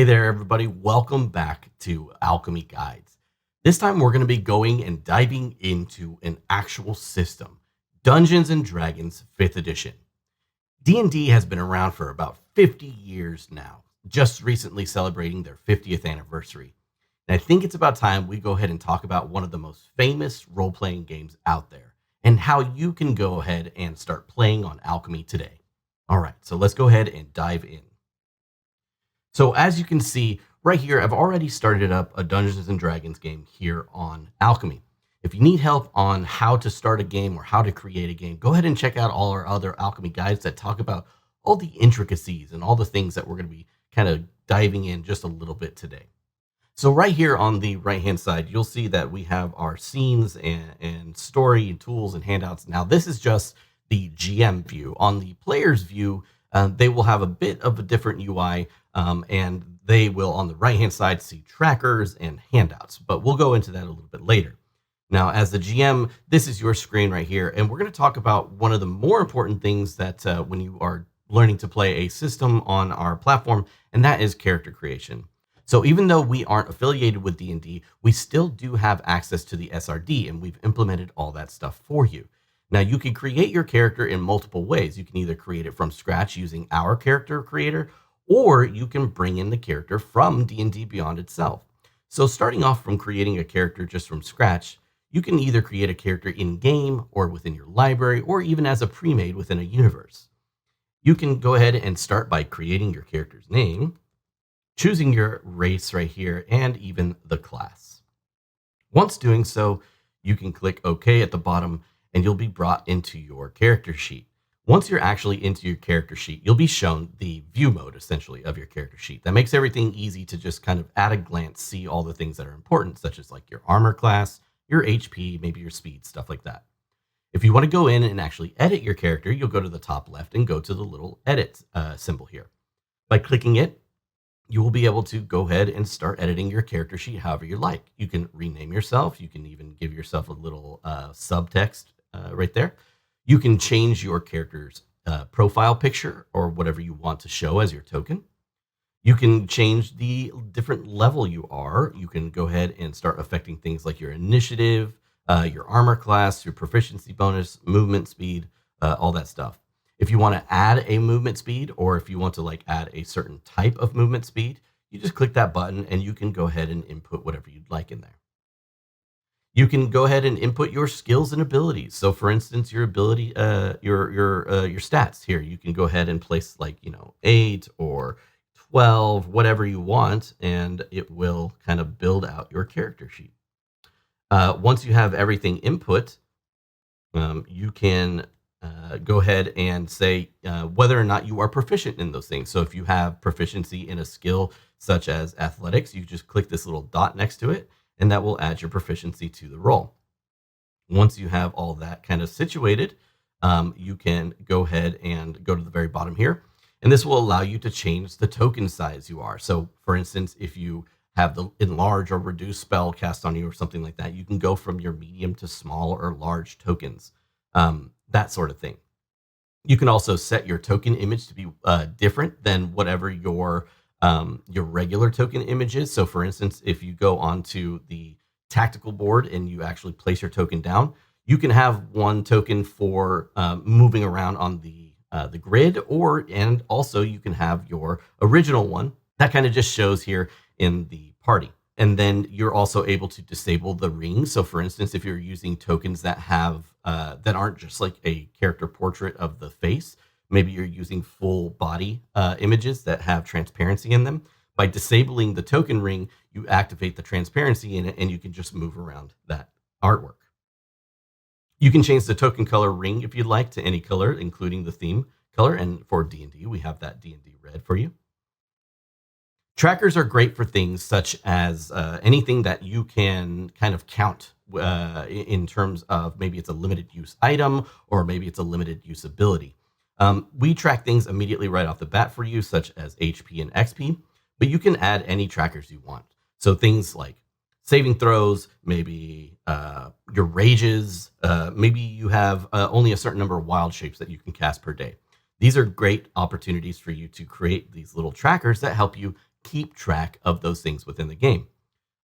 Hey there, everybody. Welcome back to Alchemy Guides. This time we're going to be going and diving into an actual system, Dungeons & Dragons 5th edition. D&D has been around for about 50 years now, just recently celebrating their 50th anniversary. And I think it's about time we go ahead and talk about one of the most famous role-playing games out there and how you can go ahead and start playing on Alchemy today. All right, so let's go ahead and dive in. So as you can see right here, I've already started up a Dungeons & Dragons game here on Alchemy. If you need help on how to start a game or how to create a game, go ahead and check out all our other Alchemy guides that talk about all the intricacies and all the things that we're going to be kind of diving in just a little bit today. So right here on the right-hand side, you'll see that we have our scenes and story and tools and handouts. Now, this is just the GM view. On the player's view, they will have a bit of a different UI, and they will, on the right-hand side, see trackers and handouts. But we'll go into that a little bit later. Now, as the GM, this is your screen right here, and we're going to talk about one of the more important things that when you are learning to play a system on our platform, and that is character creation. So even though we aren't affiliated with D&D, we still do have access to the SRD, and we've implemented all that stuff for you. Now, you can create your character in multiple ways. You can either create it from scratch using our character creator, or you can bring in the character from DnDBeyond itself. So starting off from creating a character just from scratch, you can either create a character in-game or within your library, or even as a premade within a universe. You can go ahead and start by creating your character's name, choosing your race right here, and even the class. Once doing so, you can click OK at the bottom, and you'll be brought into your character sheet. Once you're actually into your character sheet, you'll be shown the view mode, essentially, of your character sheet. That makes everything easy to just kind of at a glance see all the things that are important, such as like your armor class, your HP, maybe your speed, stuff like that. If you want to go in and actually edit your character, you'll go to the top left and go to the little edit symbol here. By clicking it, you will be able to go ahead and start editing your character sheet however you like. You can rename yourself. You can even give yourself a little subtext right there. You can change your character's profile picture or whatever you want to show as your token. You can change the different level you are. You can go ahead and start affecting things like your initiative, your armor class, your proficiency bonus, movement speed, all that stuff. If you want to add a movement speed, or if you want to like add a certain type of movement speed, you just click that button and you can go ahead and input whatever you'd like in there. You can go ahead and input your skills and abilities. So for instance, your ability, your stats here, you can go ahead and place like, 8 or 12, whatever you want, and it will kind of build out your character sheet. Once you have everything input, you can go ahead and say whether or not you are proficient in those things. So if you have proficiency in a skill such as athletics, you just click this little dot next to it, and that will add your proficiency to the roll. Once you have all that kind of situated, you can go ahead and go to the very bottom here, and this will allow you to change the token size you are. So for instance, if you have the enlarge or reduce spell cast on you or something like that, you can go from your medium to small or large tokens, that sort of thing. You can also set your token image to be different than whatever your regular token image is. So for instance, if you go onto the tactical board and you actually place your token down, you can have one token for moving around on the grid, and also you can have your original one that kind of just shows here in the party. And then you're also able to disable the ring. So for instance, if you're using tokens that have that aren't just like a character portrait of the face, maybe you're using full body images that have transparency in them. By disabling the token ring, you activate the transparency in it, and you can just move around that artwork. You can change the token color ring if you'd like to any color, including the theme color. And for D&D, we have that D&D red for you. Trackers are great for things such as anything that you can kind of count in terms of maybe it's a limited use item or maybe it's a limited use ability. We track things immediately right off the bat for you, such as HP and XP, but you can add any trackers you want. So things like saving throws, maybe your rages, maybe you have only a certain number of wild shapes that you can cast per day. These are great opportunities for you to create these little trackers that help you keep track of those things within the game.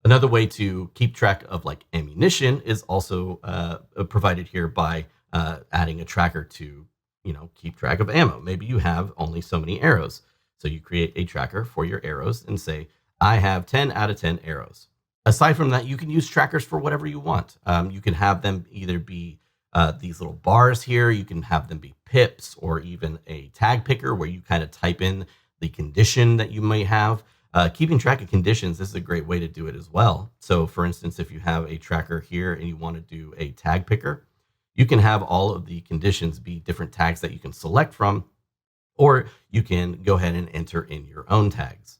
Another way to keep track of like ammunition is also provided here by adding a tracker to, keep track of ammo. Maybe you have only so many arrows. So you create a tracker for your arrows and say, I have 10 out of 10 arrows. Aside from that, you can use trackers for whatever you want. You can have them either be these little bars here. You can have them be pips or even a tag picker where you kind of type in the condition that you may have. Keeping track of conditions, this is a great way to do it as well. So for instance, if you have a tracker here and you want to do a tag picker, you can have all of the conditions be different tags that you can select from, or you can go ahead and enter in your own tags,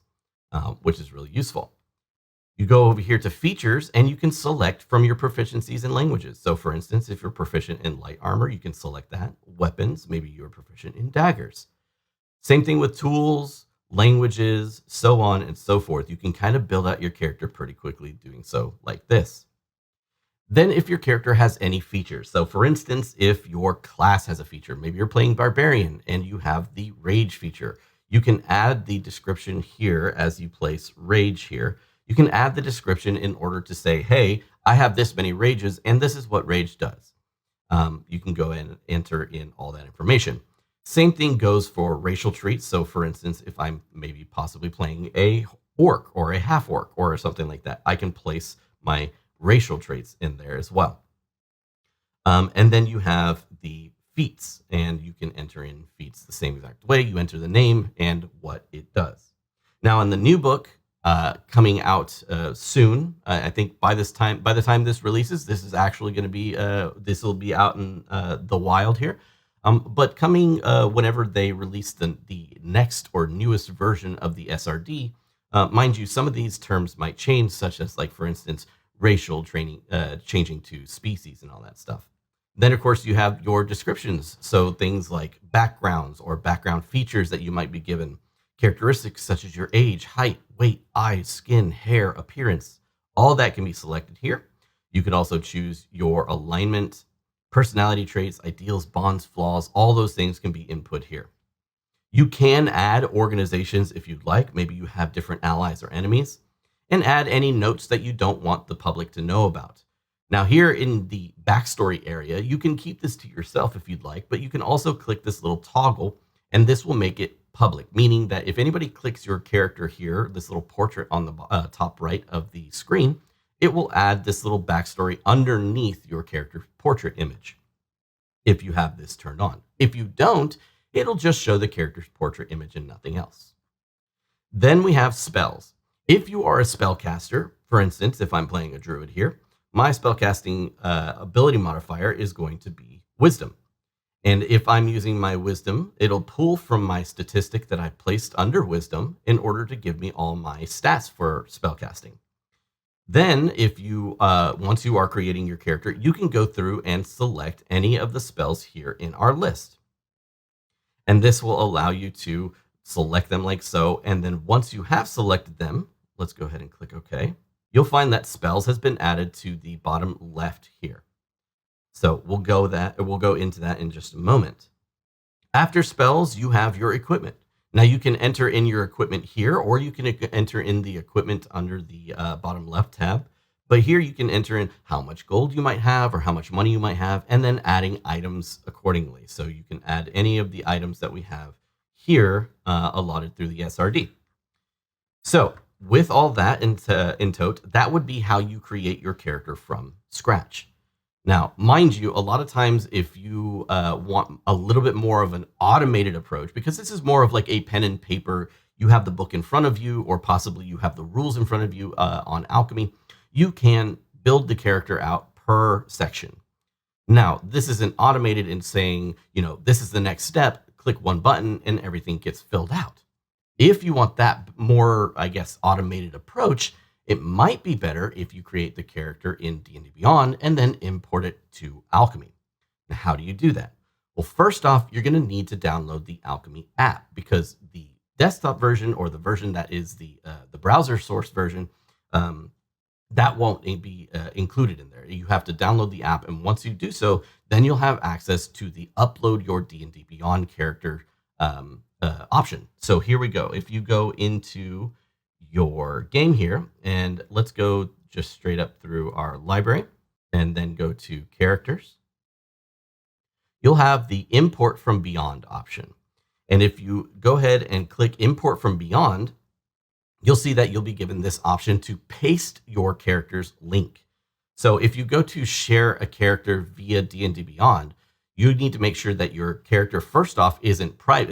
which is really useful. You go over here to features and you can select from your proficiencies in languages. So for instance, if you're proficient in light armor, you can select that. Weapons, maybe you're proficient in daggers. Same thing with tools, languages, so on and so forth. You can kind of build out your character pretty quickly doing so like this. Then if your character has any features, so for instance, if your class has a feature, maybe you're playing barbarian and you have the rage feature, you can add the description here as you place rage here. You can add the description in order to say, hey, I have this many rages and this is what rage does. You can go in and enter in all that information. Same thing goes for racial traits. So for instance, if I'm maybe possibly playing a orc or a half orc or something like that, I can place my racial traits in there as well. And then you have the feats, and you can enter in feats the same exact way. You enter the name and what it does. Now in the new book, coming out soon. I think by the time this releases, this is actually going to be this will be out in the wild here. But coming whenever they release the next or newest version of the SRD, mind you, some of these terms might change, such as like for instance, racial training changing to species and all that stuff. Then of course you have your descriptions, so things like backgrounds or background features that you might be given. Characteristics such as your age, height, weight, eyes, skin, hair, appearance, all that can be selected here. You could also choose your alignment, personality traits, ideals, bonds, flaws, all those things can be input here. You can add organizations if you'd like. Maybe you have different allies or enemies, and add any notes that you don't want the public to know about. Now here in the backstory area, you can keep this to yourself if you'd like, but you can also click this little toggle and this will make it public, meaning that if anybody clicks your character here, this little portrait on the top right of the screen, it will add this little backstory underneath your character portrait image if you have this turned on. If you don't, it'll just show the character's portrait image and nothing else. Then we have spells. If you are a spellcaster, for instance, if I'm playing a druid here, my spellcasting ability modifier is going to be wisdom. And if I'm using my wisdom, it'll pull from my statistic that I placed under wisdom in order to give me all my stats for spellcasting. Then if you, once you are creating your character, you can go through and select any of the spells here in our list. And this will allow you to select them like so. And then once you have selected them, let's go ahead and click OK. You'll find that spells has been added to the bottom left here. So we'll go into that in just a moment. After spells, you have your equipment. Now you can enter in your equipment here, or you can enter in the equipment under the bottom left tab. But here you can enter in how much gold you might have or how much money you might have, and then adding items accordingly. So you can add any of the items that we have here allotted through the SRD. So with all that in tote, that would be how you create your character from scratch. Now, mind you, a lot of times if you want a little bit more of an automated approach, because this is more of like a pen and paper, you have the book in front of you, or possibly you have the rules in front of you on Alchemy, you can build the character out per section. Now, this isn't automated in saying, this is the next step, click one button and everything gets filled out. If you want that more, I guess, automated approach, it might be better if you create the character in DnDBeyond and then import it to Alchemy. Now, how do you do that? Well, first off, you're going to need to download the Alchemy app, because the desktop version, or the version that is the browser source version, that won't be included in there. You have to download the app, and once you do so, then you'll have access to the upload your DnDBeyond character option. So here we go. If you go into your game here, and let's go just straight up through our library and then go to characters. You'll have the import from beyond option. And if you go ahead and click import from beyond, you'll see that you'll be given this option to paste your character's link. So if you go to share a character via DnDBeyond, you need to make sure that your character, first off, isn't private,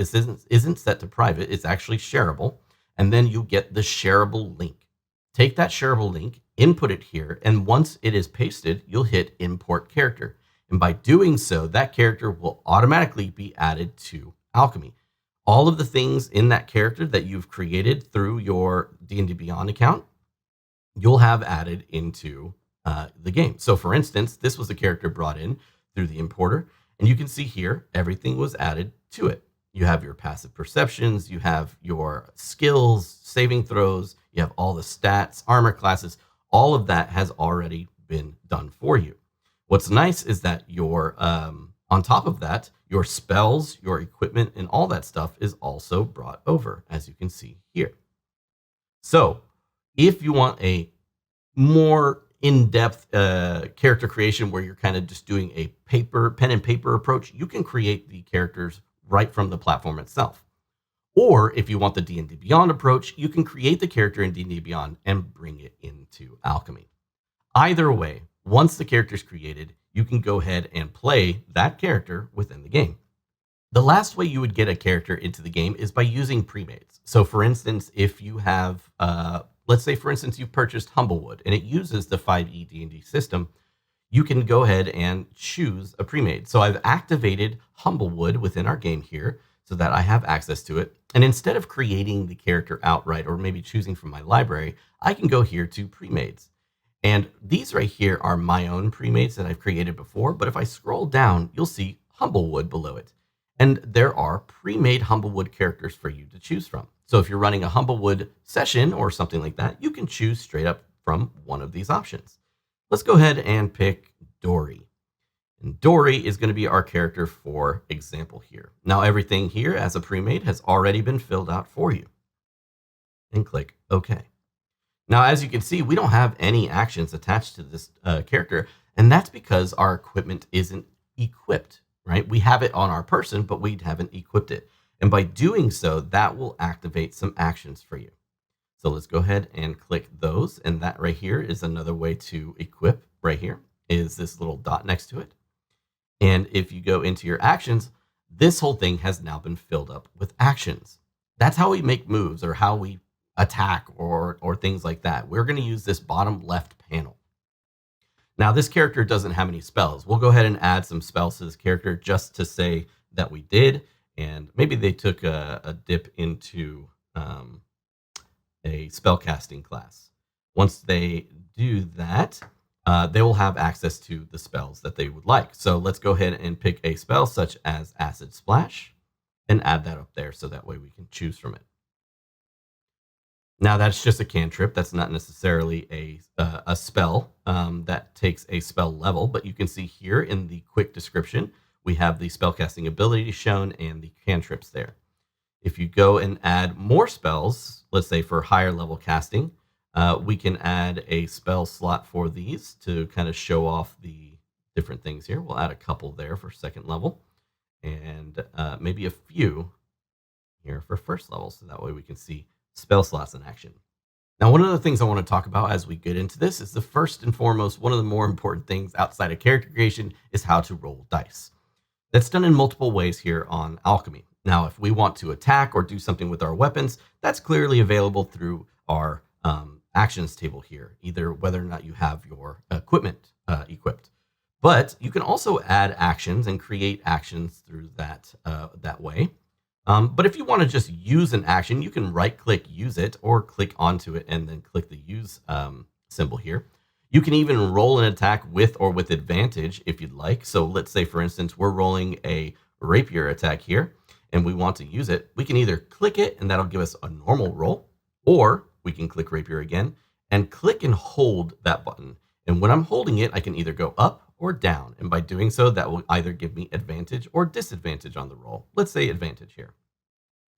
isn't set to private, it's actually shareable, and then you get the shareable link. Take that shareable link, input it here, and once it is pasted, you'll hit import character. And by doing so, that character will automatically be added to Alchemy. All of the things in that character that you've created through your DnDBeyond account, you'll have added into the game. So for instance, this was a character brought in through the importer, and you can see here, everything was added to it. You have your passive perceptions, you have your skills, saving throws, you have all the stats, armor classes, all of that has already been done for you. What's nice is that your on top of that, your spells, your equipment, and all that stuff is also brought over, as you can see here. So if you want a more in-depth character creation where you're kind of just doing a pen and paper approach, you can create the characters right from the platform itself. Or if you want the DnDBeyond approach, you can create the character in DnDBeyond and bring it into Alchemy. Either way, once the character is created, you can go ahead and play that character within the game. The last way you would get a character into the game is by using premades. So for instance, if you have, let's say for instance, you've purchased Humblewood and it uses the 5e D&D system, you can go ahead and choose a premade. So I've activated Humblewood within our game here so that I have access to it. And instead of creating the character outright or maybe choosing from my library, I can go here to premades. And these right here are my own premades that I've created before. But if I scroll down, you'll see Humblewood below it. And there are pre-made Humblewood characters for you to choose from. So if you're running a Humblewood session or something like that, you can choose straight up from one of these options. Let's go ahead and pick Dory. And Dory is going to be our character for example here. Now everything here as a pre-made has already been filled out for you. And click OK. Now, as you can see, we don't have any actions attached to this character, and that's because our equipment isn't equipped, right? We have it on our person, but we haven't equipped it. And by doing so, that will activate some actions for you. So let's go ahead and click those. And that right here is another way to equip right here is this little dot next to it. And if you go into your actions, this whole thing has now been filled up with actions. That's how we make moves or how we attack or things like that. We're going to use this bottom left panel. Now, this character doesn't have any spells. We'll go ahead and add some spells to this character just to say that we did. And maybe they took a dip into a spellcasting class. Once they do that, they will have access to the spells that they would like. So let's go ahead and pick a spell such as Acid Splash and add that up there so that way we can choose from it. Now, that's just a cantrip. That's not necessarily a spell that takes a spell level, but you can see here in the quick description, we have the spellcasting ability shown and the cantrips there. If you go and add more spells, let's say for higher level casting, we can add a spell slot for these to kind of show off the different things here. We'll add a couple there for second level and maybe a few here for first level. So that way we can see spell slots in action. Now, one of the things I want to talk about as we get into this is the first and foremost, one of the more important things outside of character creation is how to roll dice. That's done in multiple ways here on Alchemy. Now, if we want to attack or do something with our weapons, that's clearly available through our actions table here, either whether or not you have your equipment equipped. But you can also add actions and create actions through that way. But if you want to just use an action, you can right-click use it or click onto it and then click the use symbol here. You can even roll an attack with or with advantage if you'd like. So let's say, for instance, we're rolling a rapier attack here and we want to use it. We can either click it and that'll give us a normal roll, or we can click rapier again and click and hold that button. And when I'm holding it, I can either go up or down. And by doing so, that will either give me advantage or disadvantage on the roll. Let's say advantage here.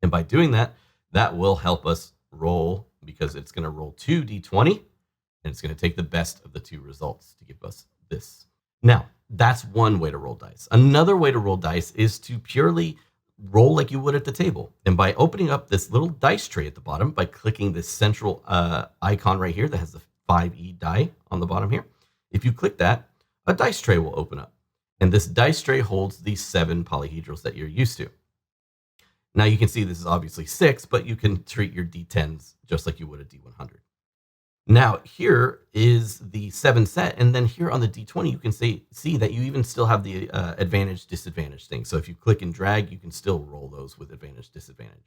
And by doing that, that will help us roll because it's going to roll 2d20, and it's going to take the best of the two results to give us this. Now, that's one way to roll dice. Another way to roll dice is to purely roll like you would at the table. And by opening up this little dice tray at the bottom, by clicking this central icon right here that has the 5e die on the bottom here, if you click that, a dice tray will open up. And this dice tray holds the 7 polyhedrals that you're used to. Now you can see this is obviously 6, but you can treat your d10s just like you would a d100. Now here is the 7 set, and then here on the d20 you can see that you even still have the advantage disadvantage thing. So if you click and drag, you can still roll those with advantage disadvantage.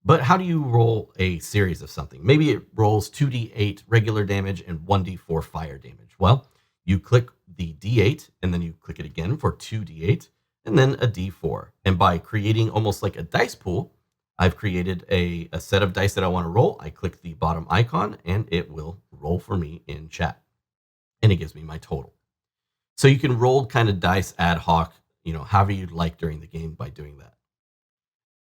But how do you roll a series of something? Maybe it rolls 2d8 regular damage and 1d4 fire damage. Well, you click the d8 and then you click it again for 2d8 and then a d4. And by creating almost like a dice pool, I've created a set of dice that I want to roll. I click the bottom icon and it will roll for me in chat. And it gives me my total. So you can roll kind of dice ad hoc, however you'd like during the game by doing that.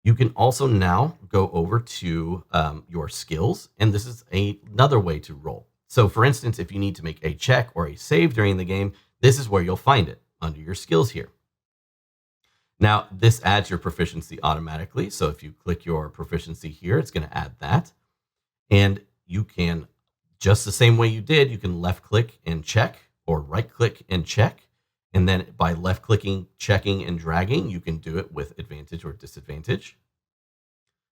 You can also now go over to your skills, and this is another way to roll. So for instance, if you need to make a check or a save during the game, this is where you'll find it, under your skills here. Now, this adds your proficiency automatically. So if you click your proficiency here, it's going to add that. And you can, just the same way you did, you can left click and check or right click and check. And then by left clicking, checking, and dragging, you can do it with advantage or disadvantage.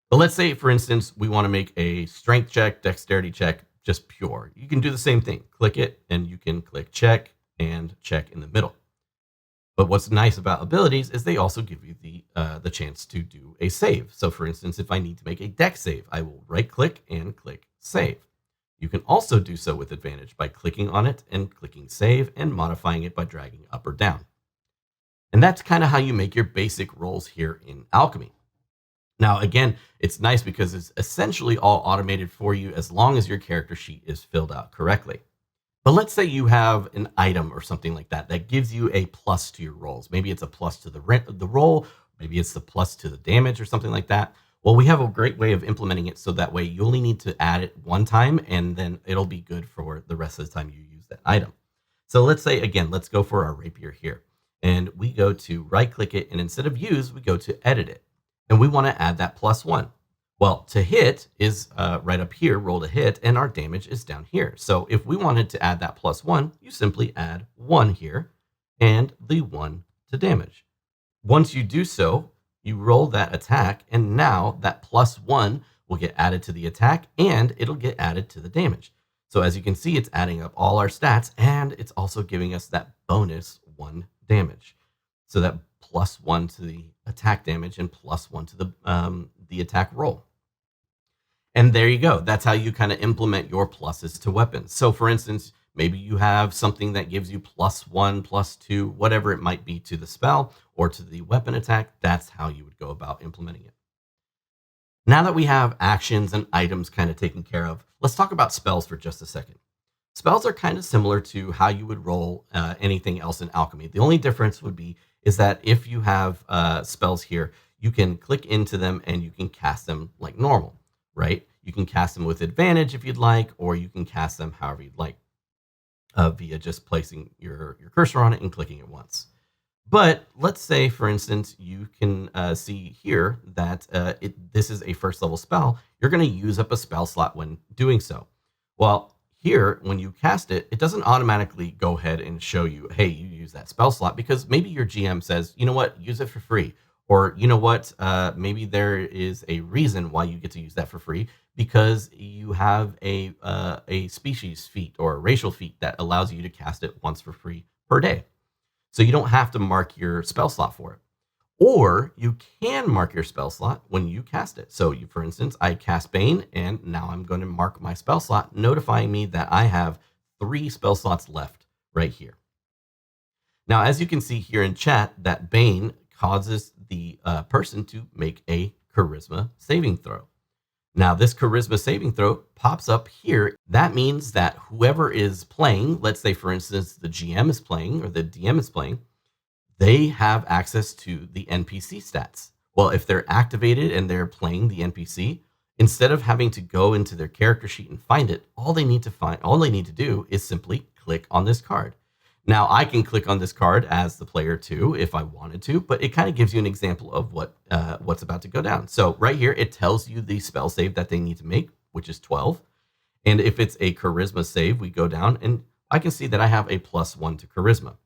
But let's say, for instance, we want to make a strength check, dexterity check, just pure. You can do the same thing. Click it, and you can click check and check in the middle. But what's nice about abilities is they also give you the chance to do a save. So for instance, if I need to make a dex save, I will right click and click save. You can also do so with advantage by clicking on it and clicking save and modifying it by dragging up or down. And that's kind of how you make your basic rolls here in Alchemy. Now, again, it's nice because it's essentially all automated for you as long as your character sheet is filled out correctly. But let's say you have an item or something like that that gives you a plus to your rolls. Maybe it's a plus to the roll, maybe it's the plus to the damage or something like that. Well, we have a great way of implementing it so that way you only need to add it one time and then it'll be good for the rest of the time you use that item. So let's say, again, let's go for our rapier here. And we go to right click it, and instead of use, we go to edit it. And we want to add that +1. Well, to hit is right up here, roll to hit, and our damage is down here. So if we wanted to add that +1, you simply add 1 here and the 1 to damage. Once you do so, you roll that attack, and now that +1 will get added to the attack, and it'll get added to the damage. So as you can see, it's adding up all our stats, and it's also giving us that bonus 1 damage. So that +1 to the attack damage and +1 to the attack roll. And there you go. That's how you kind of implement your pluses to weapons. So for instance, maybe you have something that gives you +1, +2, whatever it might be to the spell or to the weapon attack. That's how you would go about implementing it. Now that we have actions and items kind of taken care of, let's talk about spells for just a second. Spells are kind of similar to how you would roll anything else in alchemy. The only difference is that if you have spells here, you can click into them and you can cast them like normal, right? You can cast them with advantage if you'd like, or you can cast them however you'd like via just placing your cursor on it and clicking it once. But let's say, for instance, you can see here that this is a first level spell. You're going to use up a spell slot when doing so. Well, here, when you cast it, it doesn't automatically go ahead and show you, hey, you use that spell slot, because maybe your GM says, you know what, use it for free. Or, you know what, maybe there is a reason why you get to use that for free, because you have a species feat or a racial feat that allows you to cast it once for free per day. So you don't have to mark your spell slot for it. Or you can mark your spell slot when you cast it. So for instance, I cast Bane, and now I'm going to mark my spell slot, notifying me that I have 3 spell slots left right here. Now, as you can see here in chat, that Bane causes the person to make a charisma saving throw. Now, this charisma saving throw pops up here. That means that whoever is playing, let's say, for instance, the GM is playing or the DM is playing, they have access to the NPC stats. Well, if they're activated and they're playing the NPC, Instead of having to go into their character sheet and find it, all they need to do is simply click on this card. Now, I can click on this card as the player too, if I wanted to, but it kind of gives you an example of what's about to go down. So right here, it tells you the spell save that they need to make, which is 12. And if it's a charisma save, we go down and I can see that I have a +1 to charisma.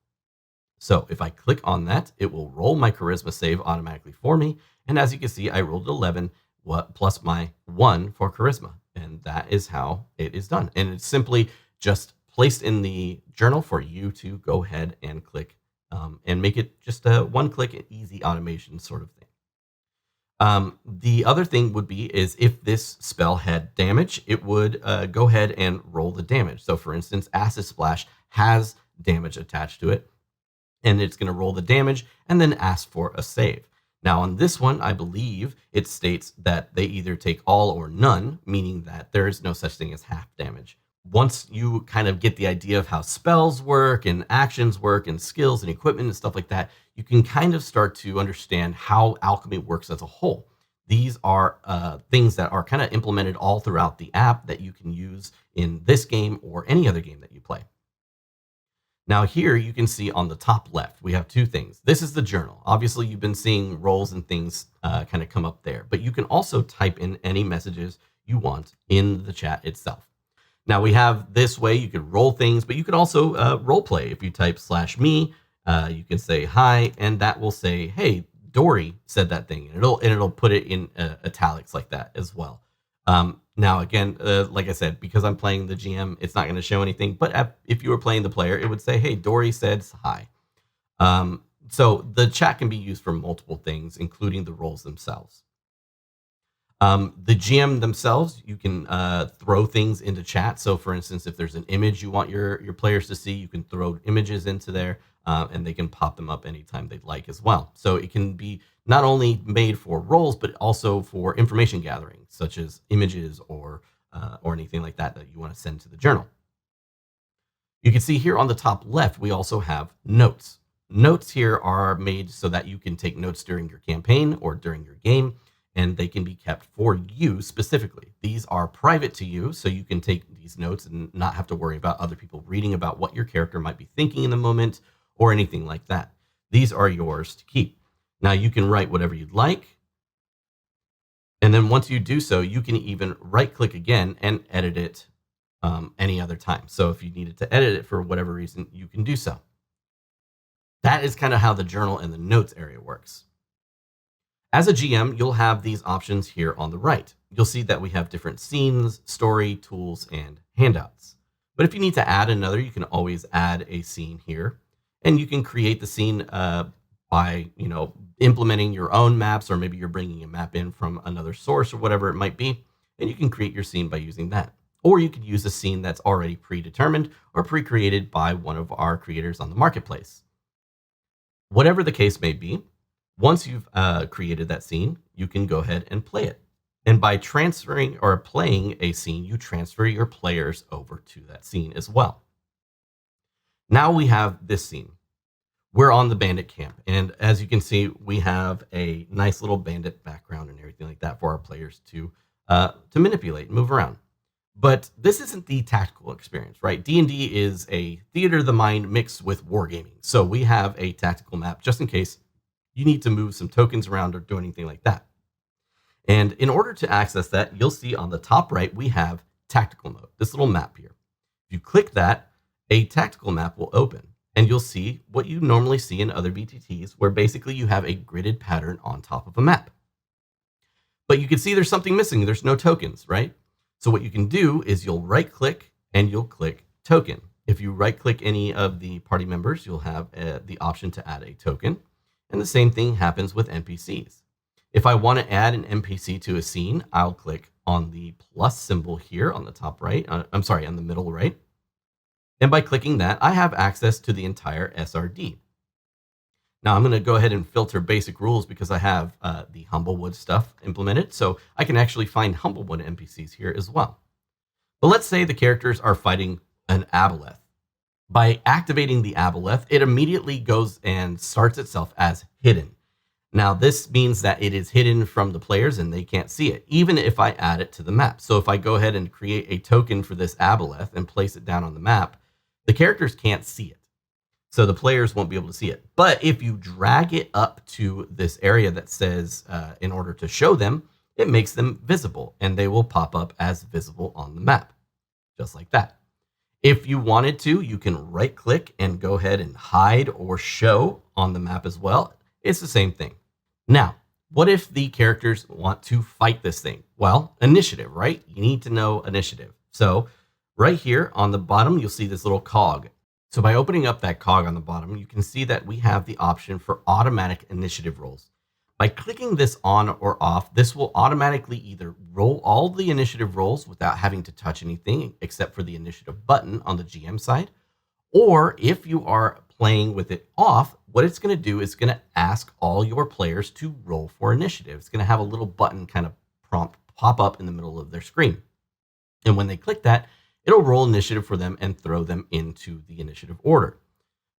So if I click on that, it will roll my charisma save automatically for me. And as you can see, I rolled 11 plus my 1 for charisma. And that is how it is done. And it's simply just placed in the journal for you to go ahead and click and make it just a one-click easy automation sort of thing. The other thing would be is if this spell had damage, it would go ahead and roll the damage. So for instance, Acid Splash has damage attached to it, and it's going to roll the damage and then ask for a save. Now on this one, I believe it states that they either take all or none, meaning that there is no such thing as half damage. Once you kind of get the idea of how spells work and actions work and skills and equipment and stuff like that, you can kind of start to understand how alchemy works as a whole. These are things that are kind of implemented all throughout the app that you can use in this game or any other game that you play. Now here you can see on the top left, we have two things. This is the journal. Obviously, you've been seeing roles and things kind of come up there, but you can also type in any messages you want in the chat itself. Now we have this way you could roll things, but you could also role play. If you type /me, you can say hi, and that will say, hey, Dory said that thing, and it'll put it in italics like that as well. Now again, like I said, because I'm playing the GM, it's not going to show anything. But if you were playing the player, it would say, hey, Dory said hi. So the chat can be used for multiple things, including the roles themselves. The GM themselves, you can throw things into chat. So for instance, if there's an image you want your players to see, you can throw images into there and they can pop them up anytime they'd like as well. So it can be not only made for roles, but also for information gathering, such as images or anything like that you want to send to the journal. You can see here on the top left, we also have notes. Notes here are made so that you can take notes during your campaign or during your game, and they can be kept for you specifically. These are private to you, so you can take these notes and not have to worry about other people reading about what your character might be thinking in the moment or anything like that. These are yours to keep. Now you can write whatever you'd like. And then once you do so, you can even right click again and edit it any other time. So if you needed to edit it for whatever reason, you can do so. That is kind of how the journal and the notes area works. As a GM, you'll have these options here on the right. You'll see that we have different scenes, story, tools, and handouts. But if you need to add another, you can always add a scene here. And you can create the scene by implementing your own maps, or maybe you're bringing a map in from another source or whatever it might be. And you can create your scene by using that. Or you could use a scene that's already predetermined or pre-created by one of our creators on the marketplace. Whatever the case may be, once you've created that scene, you can go ahead and play it. And by transferring or playing a scene, you transfer your players over to that scene as well. Now we have this scene. We're on the bandit camp. And as you can see, we have a nice little bandit background and everything like that for our players to manipulate and move around. But this isn't the tactical experience, right? D&D is a theater of the mind mixed with wargaming. So we have a tactical map just in case you need to move some tokens around or do anything like that. And in order to access that, you'll see on the top right, we have tactical mode, this little map here. If you click that, a tactical map will open and you'll see what you normally see in other BTTs, where basically you have a gridded pattern on top of a map. But you can see there's something missing. There's no tokens, right? So what you can do is you'll right click and you'll click token. If you right click any of the party members, you'll have the option to add a token. And the same thing happens with NPCs. If I want to add an NPC to a scene, I'll click on the plus symbol here on the top right. On the middle right. And by clicking that, I have access to the entire SRD. Now I'm going to go ahead and filter basic rules because I have the Humblewood stuff implemented. So I can actually find Humblewood NPCs here as well. But let's say the characters are fighting an aboleth. By activating the aboleth, it immediately goes and starts itself as hidden. Now, this means that it is hidden from the players and they can't see it, even if I add it to the map. So if I go ahead and create a token for this aboleth and place it down on the map, the characters can't see it. So the players won't be able to see it. But if you drag it up to this area that says, in order to show them, it makes them visible and they will pop up as visible on the map, just like that. If you wanted to, you can right click and go ahead and hide or show on the map as well. It's the same thing. Now, what if the characters want to fight this thing? Well, initiative, right? You need to know initiative. So right here on the bottom, you'll see this little cog. So by opening up that cog on the bottom, you can see that we have the option for automatic initiative rolls. By clicking this on or off, this will automatically either roll all the initiative rolls without having to touch anything except for the initiative button on the GM side. Or if you are playing with it off, what it's going to do is going to ask all your players to roll for initiative. It's going to have a little button kind of prompt pop up in the middle of their screen. And when they click that, it'll roll initiative for them and throw them into the initiative order.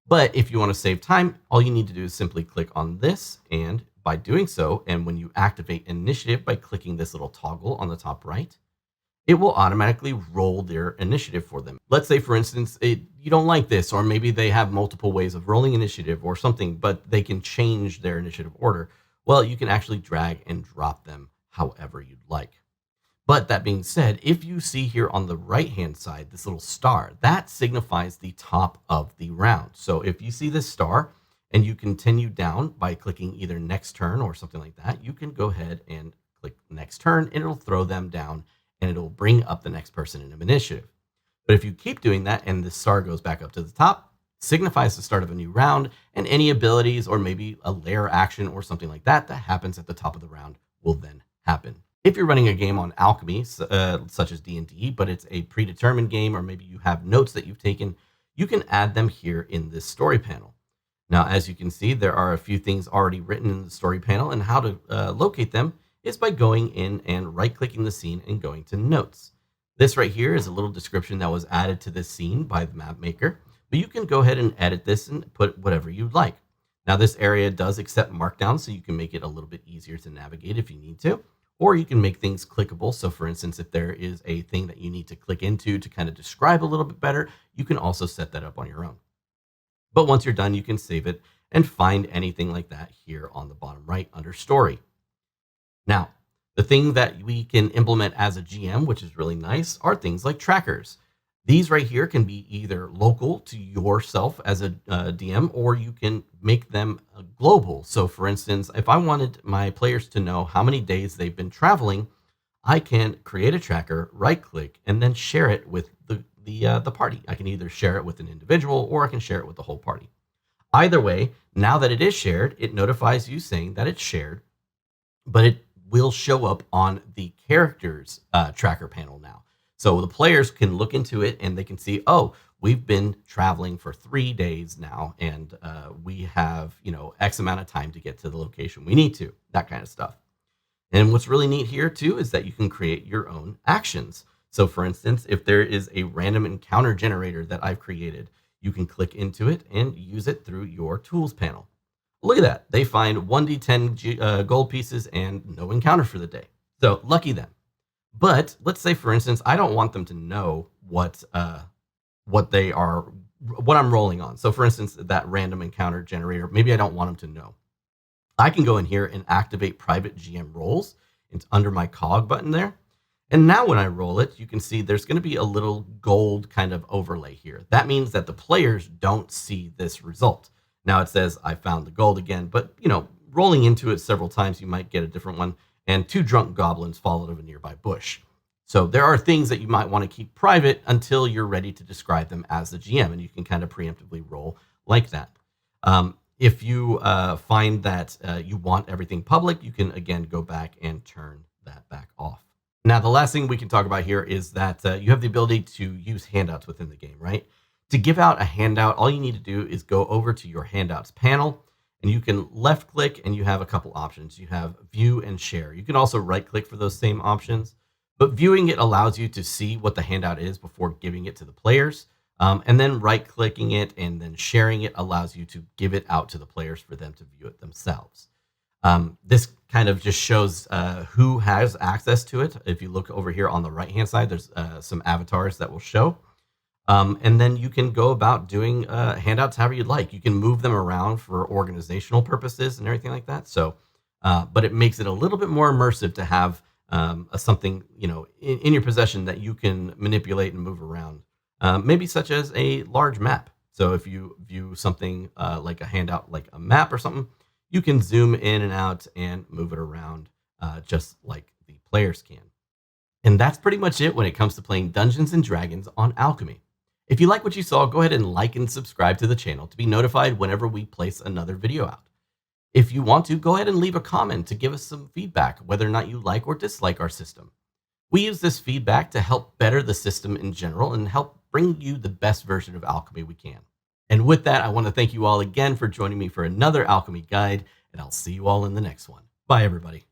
But if you want to save time, all you need to do is simply click on this. And by doing so, and when you activate initiative by clicking this little toggle on the top right, it will automatically roll their initiative for them. Let's say, for instance, you don't like this, or maybe they have multiple ways of rolling initiative or something, but they can change their initiative order. Well, you can actually drag and drop them however you'd like. But that being said, if you see here on the right-hand side, this little star, that signifies the top of the round. So if you see this star and you continue down by clicking either next turn or something like that, you can go ahead and click next turn and it'll throw them down and it'll bring up the next person in initiative. But if you keep doing that and the star goes back up to the top, signifies the start of a new round, and any abilities or maybe a layer action or something like that that happens at the top of the round will then happen. If you're running a game on Alchemy, such as D&D, but it's a predetermined game, or maybe you have notes that you've taken, you can add them here in this story panel. Now, as you can see, there are a few things already written in the story panel, and how to locate them is by going in and right-clicking the scene and going to Notes. This right here is a little description that was added to this scene by the map maker, but you can go ahead and edit this and put whatever you'd like. Now, this area does accept Markdown, so you can make it a little bit easier to navigate if you need to. Or you can make things clickable. So for instance, if there is a thing that you need to click into to kind of describe a little bit better, you can also set that up on your own. But once you're done, you can save it and find anything like that here on the bottom right under Story. Now, the thing that we can implement as a GM, which is really nice, are things like trackers. These right here can be either local to yourself as a DM, or you can make them global. So for instance, if I wanted my players to know how many days they've been traveling, I can create a tracker, right click, and then share it with the party. I can either share it with an individual or I can share it with the whole party. Either way, now that it is shared, it notifies you saying that it's shared, but it will show up on the characters tracker panel now. So the players can look into it and they can see, oh, we've been traveling for 3 days now, and we have, X amount of time to get to the location we need to, that kind of stuff. And what's really neat here too is that you can create your own actions. So for instance, if there is a random encounter generator that I've created, you can click into it and use it through your tools panel. Look at that. They find 1d10 gold pieces and no encounter for the day. So lucky them. But let's say, for instance, I don't want them to know what I'm rolling on. So for instance, that random encounter generator, maybe I don't want them to know. I can go in here and activate private GM roles. It's under my cog button there. And now when I roll it, you can see there's going to be a little gold kind of overlay here. That means that the players don't see this result. Now it says I found the gold again, but rolling into it several times, you might get a different one. And 2 drunk goblins fall out of a nearby bush. So there are things that you might want to keep private until you're ready to describe them as the GM, and you can kind of preemptively roll like that. If you find that you want everything public, you can again go back and turn that back off. Now, the last thing we can talk about here is that you have the ability to use handouts within the game, right? To give out a handout, all you need to do is go over to your handouts panel, and you can left click and you have a couple options. You have view and share. You can also right click for those same options, but viewing it allows you to see what the handout is before giving it to the players. And then right clicking it and then sharing it allows you to give it out to the players for them to view it themselves. This kind of just shows who has access to it. If you look over here on the right-hand side, there's some avatars that will show. And then you can go about doing handouts however you'd like. You can move them around for organizational purposes and everything like that. So, but it makes it a little bit more immersive to have something, in your possession that you can manipulate and move around. Maybe such as a large map. So if you view something like a handout, like a map or something, you can zoom in and out and move it around just like the players can. And that's pretty much it when it comes to playing Dungeons and Dragons on Alchemy. If you like what you saw, go ahead and like and subscribe to the channel to be notified whenever we place another video out. If you want to, go ahead and leave a comment to give us some feedback, whether or not you like or dislike our system. We use this feedback to help better the system in general and help bring you the best version of Alchemy we can. And with that, I want to thank you all again for joining me for another Alchemy Guide, and I'll see you all in the next one. Bye, everybody.